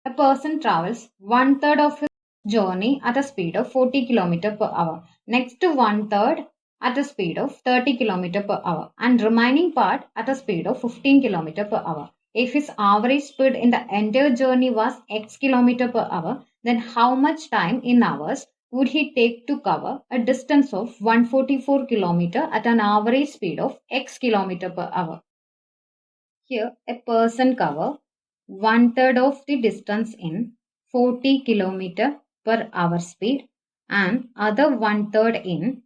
A person travels one third of his journey at a speed of 40 km per hour. Next to one third at a speed of 30 km per hour and remaining part at a speed of 15 km per hour. If his average speed in the entire journey was x km per hour, then how much time in hours would he take to cover a distance of 144 km at an average speed of x km per hour? Here, a person cover one third of the distance in 40 km per hour speed and other one third in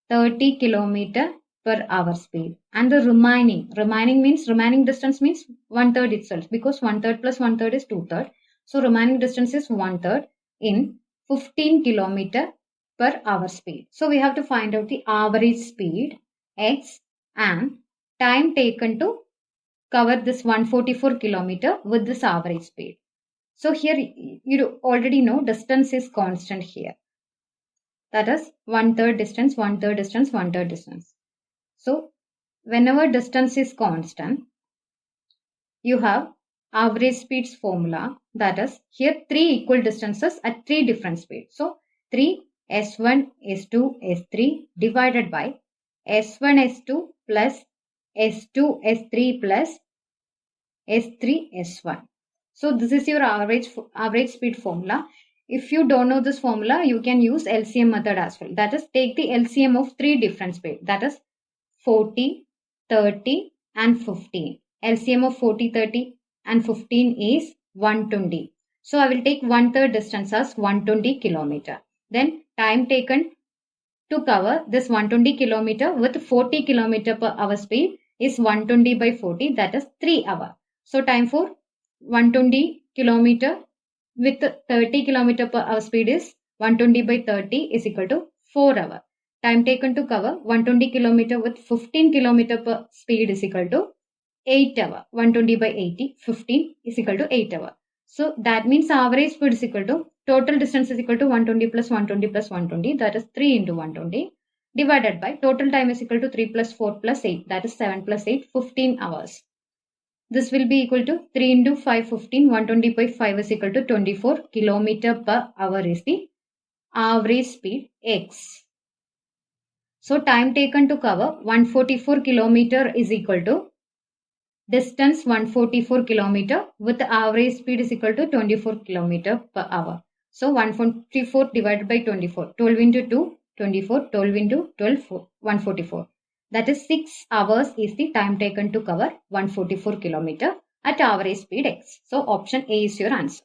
30 km per hour speed, and the remaining distance means one third itself, because one third plus one third is two third. So remaining distance is one third in 15 km per hour speed. So we have to find out the average speed x and time taken to cover this 144 km with this average speed. So here you already know distance is constant here. That is one third distance, one third distance, one third distance. So whenever distance is constant, you have average speeds formula. That is here three equal distances at three different speeds. So 3 S1 S2 S3 divided by S1 S2 plus S2 S3 plus S3 S1. So this is your average speed formula. If you don't know this formula, you can use LCM method as well. That is, take the LCM of three different speeds. That is 40, 30 and 15. LCM of 40, 30 and 15 is 120. So I will take one third distance as 120 km. Then time taken to cover this 120 km with 40 km per hour speed is 120 by 40, that is 3 hours. So time for 120 km with 30 km per hour speed is 120 by 30 is equal to 4 hours. Time taken to cover 120 km with 15 km per speed is equal to 8 hours. 120 by 80, 15 is equal to 8 hours. So that means average speed is equal to total distance is equal to 120 plus 120 plus 120, that is 3 into 120, divided by total time is equal to 3 plus 4 plus 8, that is 7 plus 8, 15 hours. This will be equal to 3 into 5, 15, 120 by 5 is equal to 24 km per hour is the average speed x. So time taken to cover 144 km is equal to distance 144 km with average speed is equal to 24 km per hour. So 144 divided by 24, 12 into 2, 24, 12 into 12, 144. That is 6 hours is the time taken to cover 144 km at average speed x. So option A is your answer.